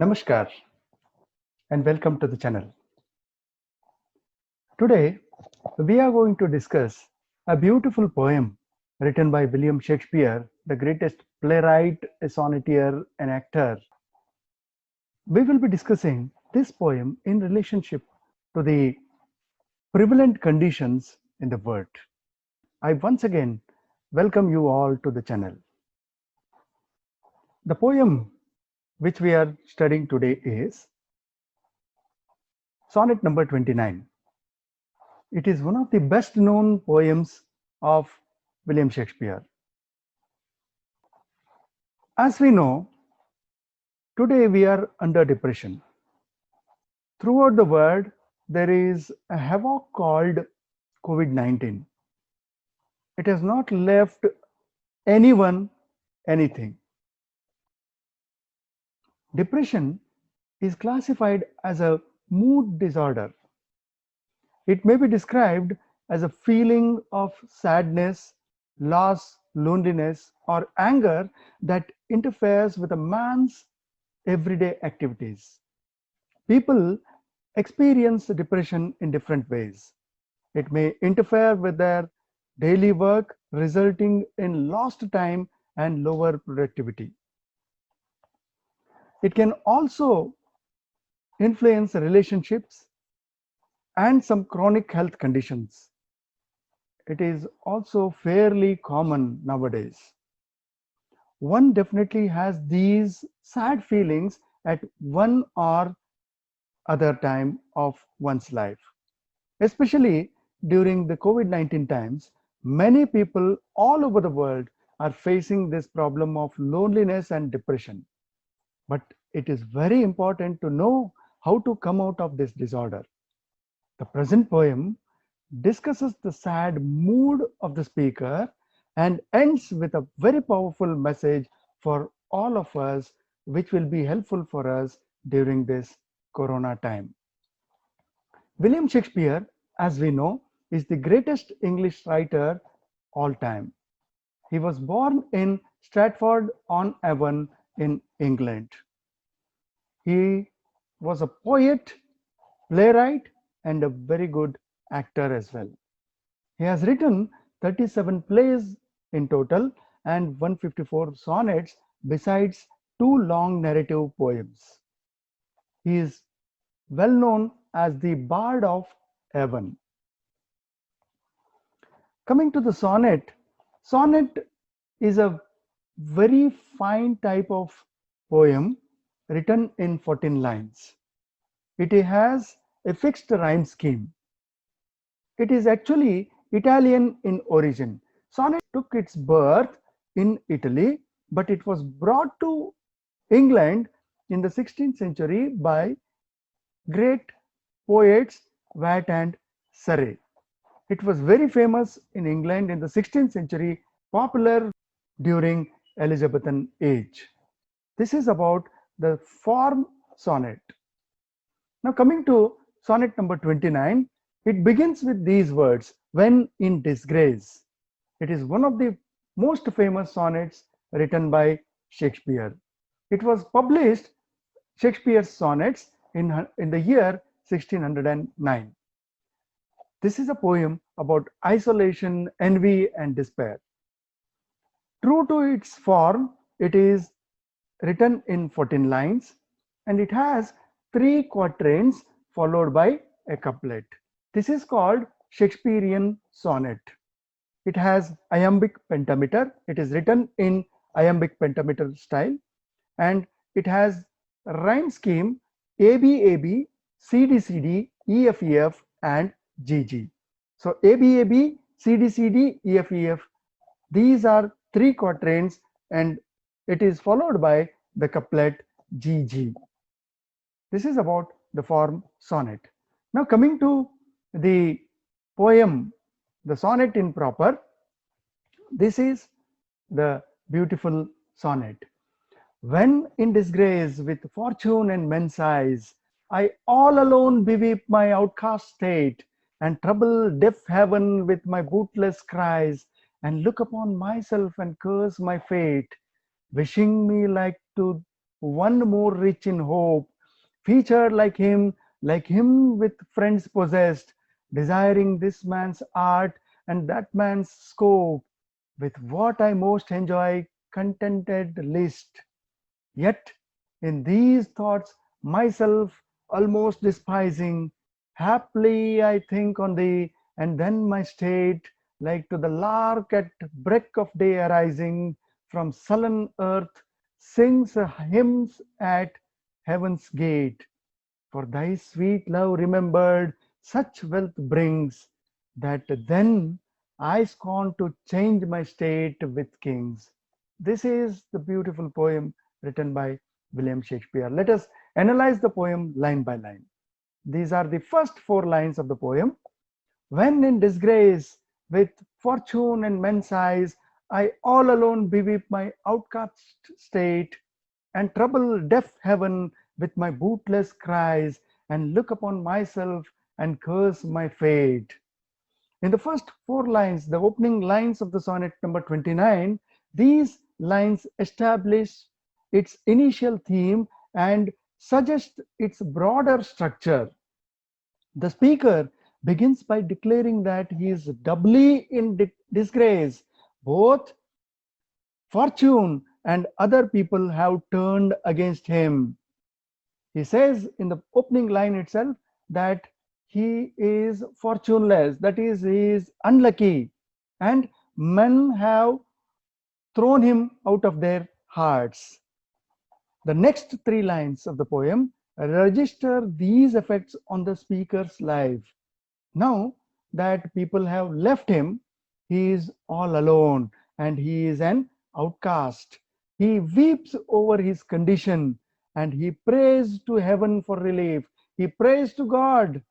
Namaskar and welcome to the channel. Today we are going to discuss a beautiful poem written by William Shakespeare, the greatest playwright, a sonneteer, and actor. We will be discussing this poem in relationship to the prevalent conditions in the world. I once again welcome you all to the channel. The poem which we are studying today is Sonnet number 29. It is one of the best known poems of William Shakespeare. As we know, today we are under depression. Throughout the world, there is a havoc called COVID-19. It has not left anyone anything. Depression is classified as a mood disorder. It may be described as a feeling of sadness, loss, loneliness, or anger that interferes with a man's everyday activities. People experience depression in different ways. It may interfere with their daily work, resulting in lost time and lower productivity. It can also influence relationships and some chronic health conditions. It is also fairly common nowadays. One definitely has these sad feelings at one or other time of one's life. Especially during the COVID-19 times, many people all over the world are facing this problem of loneliness and depression. But it is very important to know how to come out of this disorder. The present poem discusses the sad mood of the speaker and ends with a very powerful message for all of us, which will be helpful for us during this corona time. William Shakespeare, as we know, is the greatest English writer all time. He was born in Stratford-on-Avon in England. He was a poet, playwright, and a very good actor as well. He has written 37 plays in total and 154 sonnets besides two long narrative poems. He is well known as the Bard of Avon. Coming to the sonnet, sonnet is a very fine type of poem written in 14 lines. It has a fixed rhyme scheme. It is actually Italian in origin. Sonnet took its birth in Italy, but it was brought to England in the 16th century by great poets Watt and Surrey. It was very famous in England in the 16th century, popular during Elizabethan age. This is about the form sonnet. Now coming to sonnet number 29, it begins with these words, when in disgrace. It is one of the most famous sonnets written by Shakespeare. It was published, Shakespeare's sonnets, in the year 1609. This is a poem about isolation, envy, and despair. True to its form, it is written in 14 lines and it has three quatrains followed by a couplet. This is called Shakespearean sonnet. It has iambic pentameter. It is written in iambic pentameter style and it has rhyme scheme ABAB, CDCD, EFEF, and GG. So ABAB, CDCD, EFEF, these are three quatrains and it is followed by the couplet GG. This is about the form sonnet. Now coming to the poem, the sonnet in proper, this is the beautiful sonnet. When in disgrace with fortune and men's eyes, I all alone beweep my outcast state, and trouble deaf heaven with my bootless cries, and look upon myself and curse my fate, wishing me like to one more rich in hope, featured like him with friends possessed, desiring this man's art and that man's scope, with what I most enjoy, contented list. Yet in these thoughts, myself almost despising, haply I think on thee, and then my state, like to the lark at break of day arising from sullen earth, sings hymns at heaven's gate. For thy sweet love remembered such wealth brings, that then I scorn to change my state with kings. This is the beautiful poem written by William Shakespeare. Let us analyze the poem line by line. These are the first four lines of the poem. When in disgrace, with fortune and men's eyes, I all alone beweep my outcast state, and trouble deaf heaven with my bootless cries, and look upon myself and curse my fate. In the first four lines, the opening lines of the sonnet number 29, these lines establish its initial theme and suggest its broader structure. The speaker begins by declaring that he is doubly in disgrace. Both fortune and other people have turned against him. He says in the opening line itself that he is fortuneless, that is, he is unlucky, and men have thrown him out of their hearts. The next three lines of the poem register these effects on the speaker's life. Now that people have left him, he is all alone and he is an outcast. He weeps over his condition and he prays to heaven for relief. He prays to God,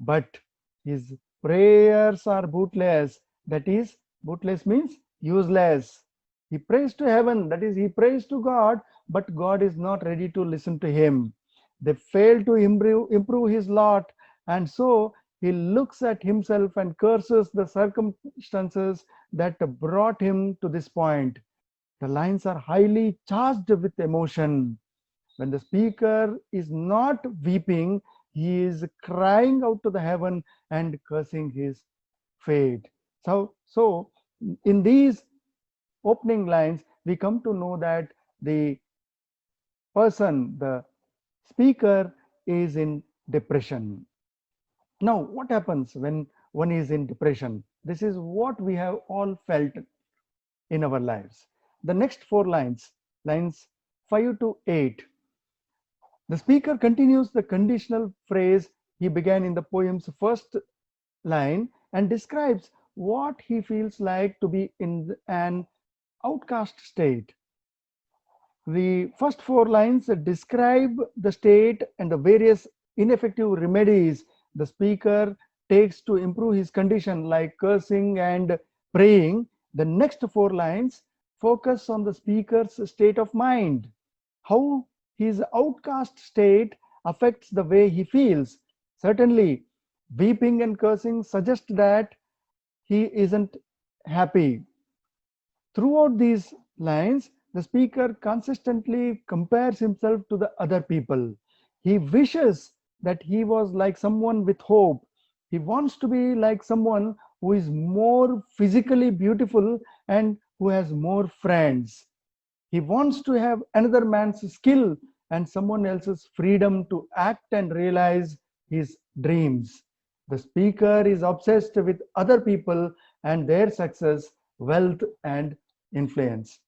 but his prayers are bootless. That is, bootless means useless. He prays to heaven, that is, he prays to God, but God is not ready to listen to him. They fail to improve his lot, and so he looks at himself and curses the circumstances that brought him to this point. The lines are highly charged with emotion. When the speaker is not weeping, he is crying out to the heaven and cursing his fate. So in these opening lines, we come to know that the person, the speaker, is in depression. Now, what happens when one is in depression? This is what we have all felt in our lives. The next four lines, lines 5 to 8, the speaker continues the conditional phrase he began in the poem's first line and describes what he feels like to be in an outcast state. The first four lines describe the state and the various ineffective remedies the speaker takes to improve his condition, like cursing and praying. The next four lines focus on the speaker's state of mind, how his outcast state affects the way he feels. Certainly, weeping and cursing suggest that he isn't happy. Throughout these lines, the speaker consistently compares himself to the other people. He wishes that he was like someone with hope. He wants to be like someone who is more physically beautiful and who has more friends. He wants to have another man's skill and someone else's freedom to act and realize his dreams. The speaker is obsessed with other people and their success, wealth, and influence.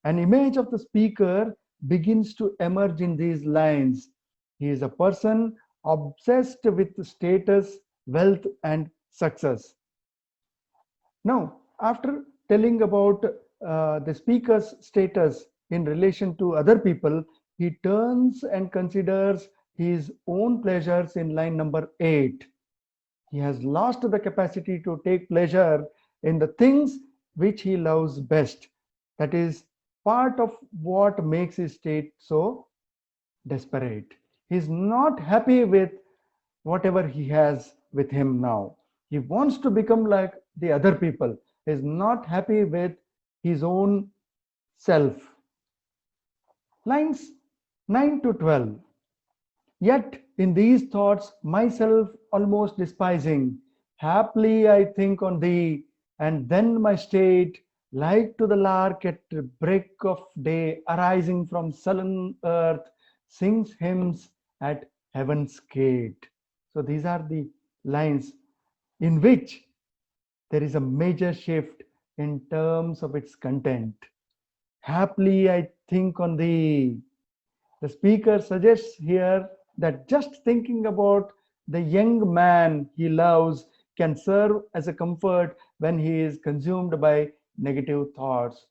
An image of the speaker begins to emerge in these lines. He is a person obsessed with status, wealth, and success. Now, after telling about the speaker's status in relation to other people, he turns and considers his own pleasures in line number 8. He has lost the capacity to take pleasure in the things which he loves best. That is part of what makes his state so desperate. He is not happy with whatever he has with him now. He wants to become like the other people. He is not happy with his own self. Lines 9 to 12. Yet in these thoughts, myself almost despising, haply I think on thee, and then my state, like to the lark at break of day, arising from sullen earth, sings hymns at heaven's gate. So these are the lines in which there is a major shift in terms of its content. Haply I think on thee. The speaker suggests here that just thinking about the young man he loves can serve as a comfort when he is consumed by negative thoughts.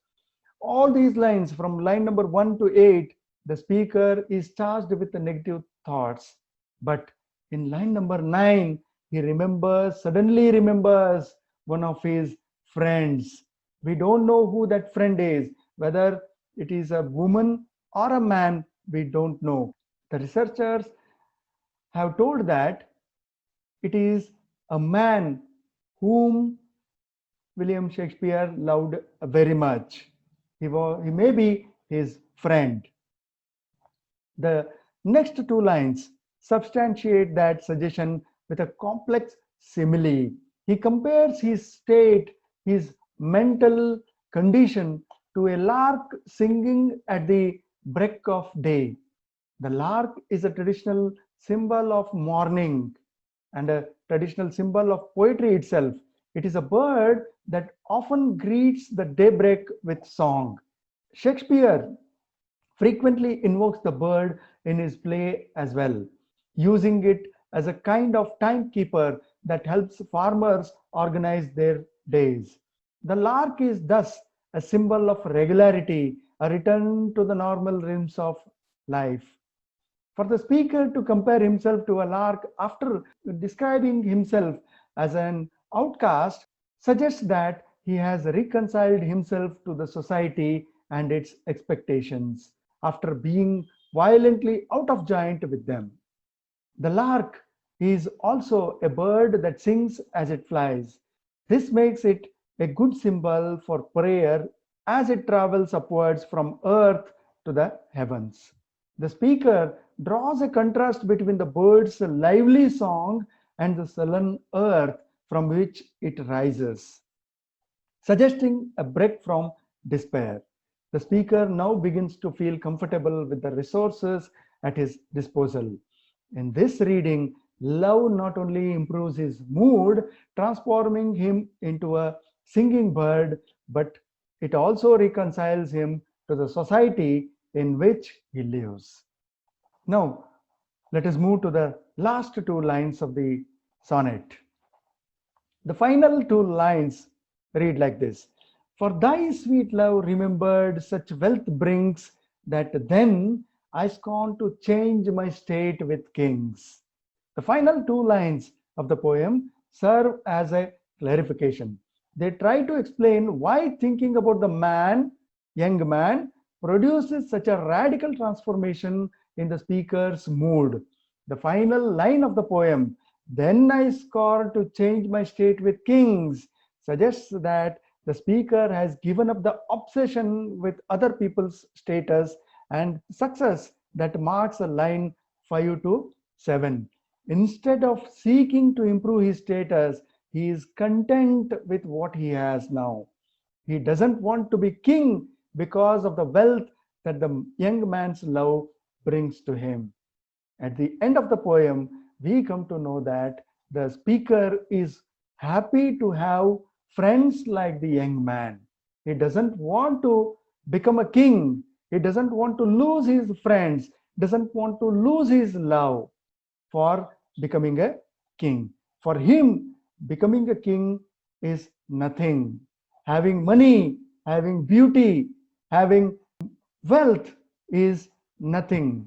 All these lines from line number 1 to 8, the speaker is charged with the negative thoughts. But in line number 9, he suddenly remembers one of his friends. We don't know who that friend is, whether it is a woman or a man, we don't know. The researchers have told that it is a man whom William Shakespeare loved very much. He may be his friend. The next two lines substantiate that suggestion with a complex simile. He compares his state, his mental condition, to a lark singing at the break of day. The lark is a traditional symbol of morning and a traditional symbol of poetry itself. It is a bird that often greets the daybreak with song. Shakespeare frequently invokes the bird in his play as well, using it as a kind of timekeeper that helps farmers organize their days. The lark is thus a symbol of regularity, a return to the normal rhythms of life. For the speaker to compare himself to a lark after describing himself as an outcast suggests that he has reconciled himself to the society and its expectations after being violently out of joint with them. The lark is also a bird that sings as it flies. This makes it a good symbol for prayer as it travels upwards from earth to the heavens. The speaker draws a contrast between the bird's lively song and the sullen earth from which it rises, suggesting a break from despair. The speaker now begins to feel comfortable with the resources at his disposal. In this reading, love not only improves his mood, transforming him into a singing bird, but it also reconciles him to the society in which he lives. Now, let us move to the last two lines of the sonnet. The final two lines read like this: For thy sweet love remembered such wealth brings, that then I scorn to change my state with kings. The final two lines of the poem serve as a clarification. They try to explain why thinking about the young man, produces such a radical transformation in the speaker's mood. The final line of the poem, then I scorn to change my state with kings, suggests that the speaker has given up the obsession with other people's status and success that marks a line 5 to 7. Instead of seeking to improve his status, he is content with what he has now. He doesn't want to be king because of the wealth that the young man's love brings to him. At the end of the poem, we come to know that the speaker is happy to have friends like the young man. He doesn't want to become a king. He doesn't want to lose his friends, doesn't want to lose his love for becoming a king. For him, becoming a king is nothing. Having money, having beauty, having wealth is nothing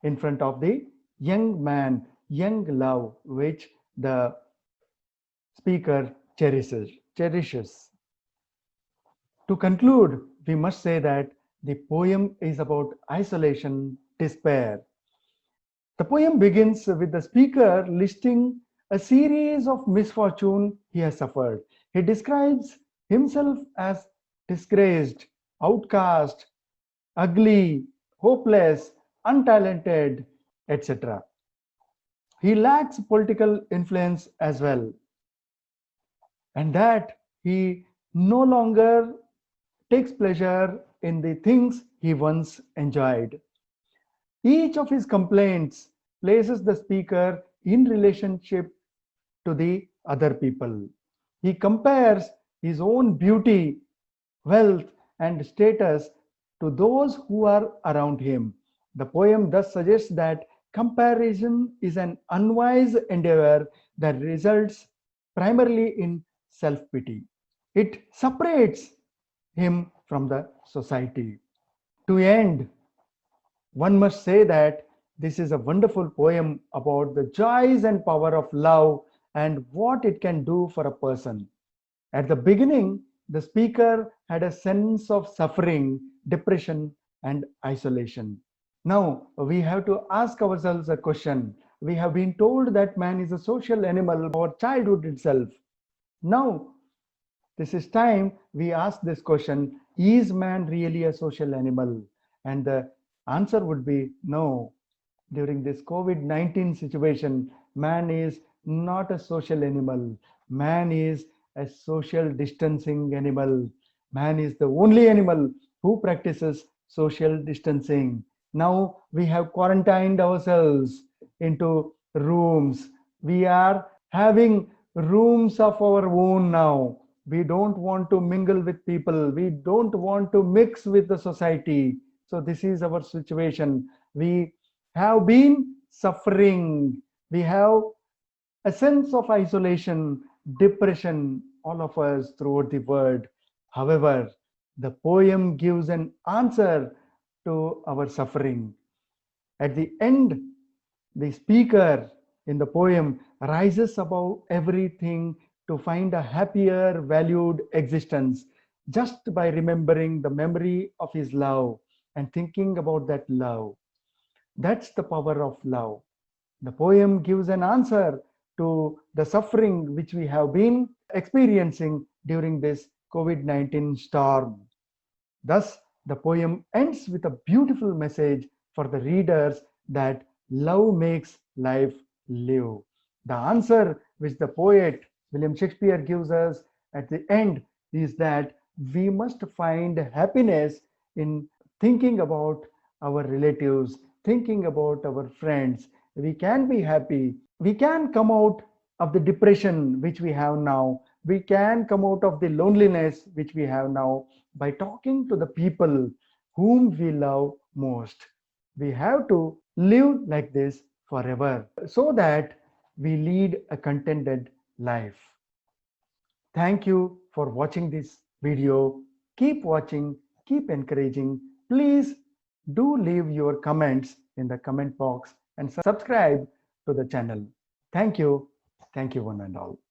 in front of the young man, young love, which the speaker cherishes. To conclude, we must say that the poem is about isolation, despair. The poem begins with the speaker listing a series of misfortune he has suffered. He describes himself as disgraced, outcast, ugly, hopeless, untalented, etc. He lacks political influence as well, and that he no longer takes pleasure in the things he once enjoyed. Each of his complaints places the speaker in relationship to the other people. He compares his own beauty, wealth, and status to those who are around him. The poem thus suggests that comparison is an unwise endeavor that results primarily in self pity. It separates him from the society. To end, one must say that this is a wonderful poem about the joys and power of love and what it can do for a person. At the beginning, the speaker had a sense of suffering, depression, and isolation. Now, we have to ask ourselves a question. We have been told that man is a social animal from our childhood itself. Now, this is time we ask this question, is man really a social animal? And the answer would be no. During this COVID-19 situation, man is not a social animal. Man is a social distancing animal. Man is the only animal who practices social distancing. Now we have quarantined ourselves into rooms. We are having rooms of our own now. We don't want to mingle with people. We don't want to mix with the society. So this is our situation. We have been suffering. We have a sense of isolation, depression, all of us throughout the world. However, the poem gives an answer to our suffering. At the end, the speaker in the poem rises above everything to find a happier, valued existence just by remembering the memory of his love and thinking about that love. That's the power of love. The poem gives an answer to the suffering which we have been experiencing during this COVID-19 storm. Thus, the poem ends with a beautiful message for the readers that love makes life live. The answer which the poet William Shakespeare gives us at the end is that we must find happiness in thinking about our relatives, thinking about our friends. We can be happy. We can come out of the depression which we have now. We can come out of the loneliness which we have now by talking to the people whom we love most. We have to live like this forever so that we lead a contented life. Thank you for watching this video. Keep watching, keep encouraging. Please do leave your comments in the comment box and subscribe to the channel. Thank you. Thank you, one and all.